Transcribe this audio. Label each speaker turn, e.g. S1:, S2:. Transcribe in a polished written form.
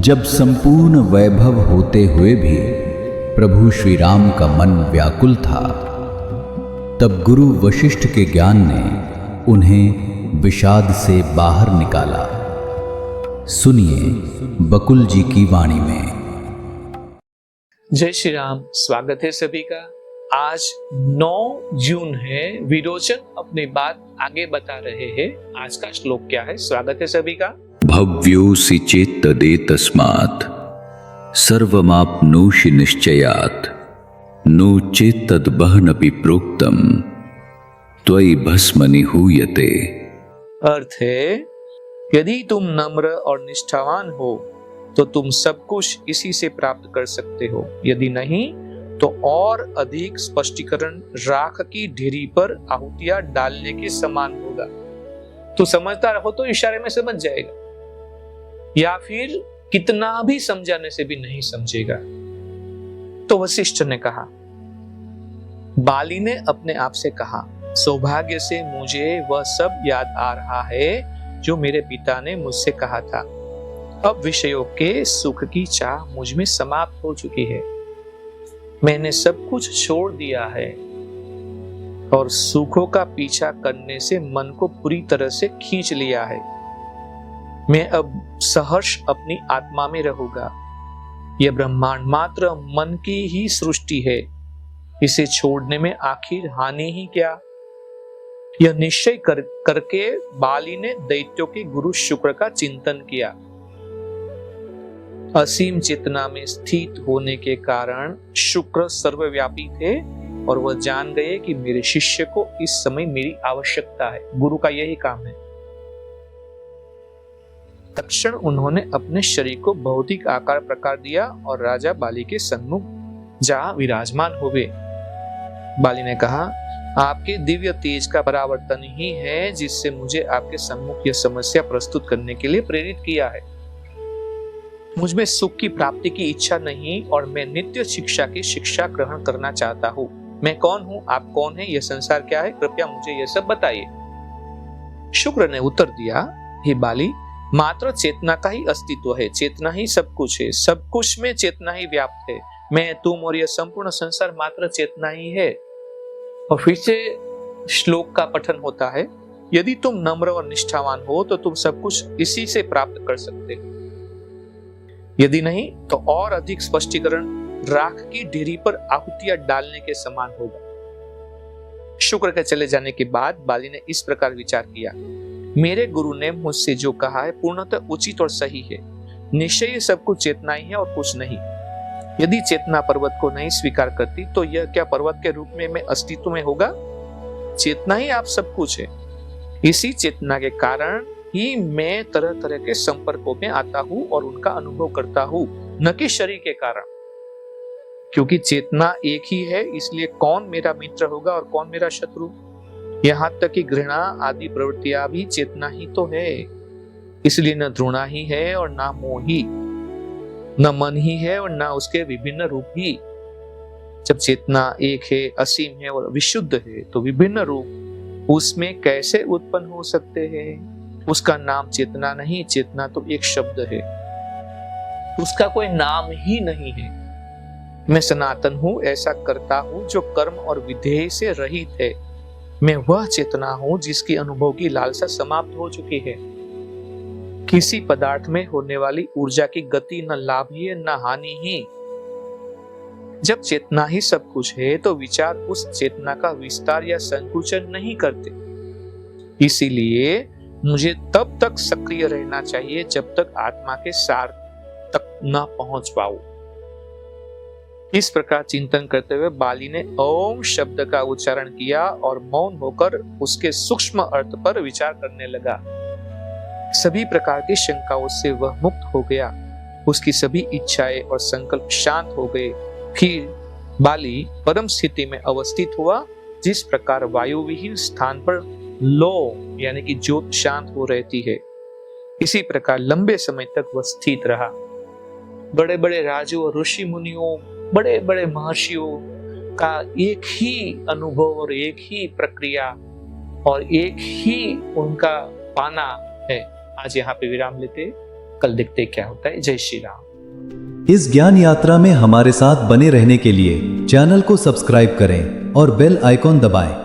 S1: जब संपूर्ण वैभव होते हुए भी प्रभु श्री राम का मन व्याकुल था, तब गुरु वशिष्ठ के ज्ञान ने उन्हें विषाद से बाहर निकाला। सुनिए बकुल जी की वाणी में।
S2: जय श्री राम। स्वागत है सभी का। आज 9 जून है। विरोचन अपनी बात आगे बता रहे हैं। आज का श्लोक क्या है? स्वागत है सभी का।
S1: भव्योऽसि चेत्तदे तस्मात् सर्वमाप्नोषि निश्चयात् नो चेत्तद्बहनपि प्रोक्तम् त्वयि भस्म निहूयते।
S2: अर्थ है, यदि तुम नम्र और निष्ठावान हो तो तुम सब कुछ इसी से प्राप्त कर सकते हो, यदि नहीं तो और अधिक स्पष्टीकरण राख की ढेरी पर आहुतियां डालने के समान होगा। तो समझदार हो तो इशारे में समझ जाएगा, या फिर कितना भी समझाने से भी नहीं समझेगा। तो वशिष्ठ ने कहा, बाली ने अपने आप से कहा, सौभाग्य से मुझे वह सब याद आ रहा है जो मेरे पिता ने मुझसे कहा था। अब विषयों के सुख की चाह मुझ में समाप्त हो चुकी है। मैंने सब कुछ छोड़ दिया है और सुखों का पीछा करने से मन को पूरी तरह से खींच लिया है। मैं अब सहर्ष अपनी आत्मा में रहूंगा। यह ब्रह्मांड मात्र मन की ही सृष्टि है, इसे छोड़ने में आखिर हानि ही क्या। यह निश्चय करके बाली ने दैत्यों के गुरु शुक्र का चिंतन किया। असीम चेतना में स्थित होने के कारण शुक्र सर्वव्यापी थे और वह जान गए कि मेरे शिष्य को इस समय मेरी आवश्यकता है। गुरु का यही काम है। तत्क्षण उन्होंने अपने शरीर को भौतिक आकार प्रकार दिया और राजा बाली के सन्मुख जा विराजमान हुए। बाली ने कहा, आपके दिव्य तेज का परावर्तन ही है जिससे मुझे आपके सम्मुख यह समस्या प्रस्तुत करने के लिए प्रेरित किया है। मुझ में सुख की प्राप्ति की इच्छा नहीं और मैं नित्य शिक्षा की शिक्षा ग्रहण करना चाहता हूँ। मैं कौन हूँ, आप कौन है, यह संसार क्या है, कृपया मुझे यह सब बताइए। शुक्र ने उत्तर दिया, हे बाली, मात्र चेतना का ही अस्तित्व है। चेतना ही सब कुछ है। सब कुछ में चेतना ही व्याप्त है। मैं, तुम और यह संपूर्ण संसार मात्र चेतना ही है। और फिर से श्लोक का पठन होता है, यदि तुम नम्र और निष्ठावान हो तो तुम सब कुछ इसी से प्राप्त कर सकते हो, यदि नहीं तो और अधिक स्पष्टीकरण राख की ढेरी पर आहुतियां डालने के समान होगा। शुक्र के चले जाने के बाद बाली ने इस प्रकार विचार किया, मेरे गुरु ने मुझसे जो कहा है पूर्णतः उचित और सही है। निश्चय सब कुछ चेतना ही है और कुछ नहीं। यदि चेतना पर्वत को नहीं स्वीकार करती तो यह क्या पर्वत के रूप में मैं अस्तित्व में होगा? चेतना ही आप सब कुछ है। इसी चेतना के कारण ही मैं तरह तरह के संपर्कों में आता हूँ और उनका अनुभव करता हूँ, न कि शरीर के कारण। क्योंकि चेतना एक ही है, इसलिए कौन मेरा मित्र होगा और कौन मेरा शत्रु। यहाँ तक कि घृणा आदि प्रवृत्तियां भी चेतना ही तो है। इसलिए न घृणा ही है और न मोह ही, न मन ही है और न उसके विभिन्न रूप ही। जब चेतना एक है, असीम है और विशुद्ध है, तो विभिन्न रूप उसमें कैसे उत्पन्न हो सकते हैं? उसका नाम चेतना नहीं, चेतना तो एक शब्द है, उसका कोई नाम ही नहीं है। मैं सनातन हूँ, ऐसा करता हूँ जो कर्म और विधेय से रहित है। मैं वह चेतना हूं जिसकी अनुभव की लालसा समाप्त हो चुकी है। किसी पदार्थ में होने वाली ऊर्जा की गति न लाभ ही है न हानि ही। जब चेतना ही सब कुछ है तो विचार उस चेतना का विस्तार या संकुचन नहीं करते। इसीलिए मुझे तब तक सक्रिय रहना चाहिए जब तक आत्मा के सार तक न पहुंच पाऊं। इस प्रकार चिंतन करते हुए बाली ने ओम शब्द का उच्चारण किया और मौन होकर उसके सूक्ष्म अर्थ पर विचार करने लगा। सभी प्रकार की शंकाओं से वह मुक्त हो गया। उसकी सभी इच्छाएं और संकल्प शांत हो गए। फिर बाली परम स्थिति में अवस्थित हुआ, जिस प्रकार वायु विहीन स्थान पर लो यानी कि ज्योत शांत हो रहती है। इसी प्रकार लंबे समय तक वह स्थित रहा। बड़े बड़े राजों और ऋषि मुनियों, बड़े बड़े महर्षियों का एक ही अनुभव और एक ही प्रक्रिया और एक ही उनका पाना है। आज यहाँ पे विराम लेते। कल देखते क्या होता है। जय श्री राम।
S3: इस ज्ञान यात्रा में हमारे साथ बने रहने के लिए चैनल को सब्सक्राइब करें और बेल आइकॉन दबाएं।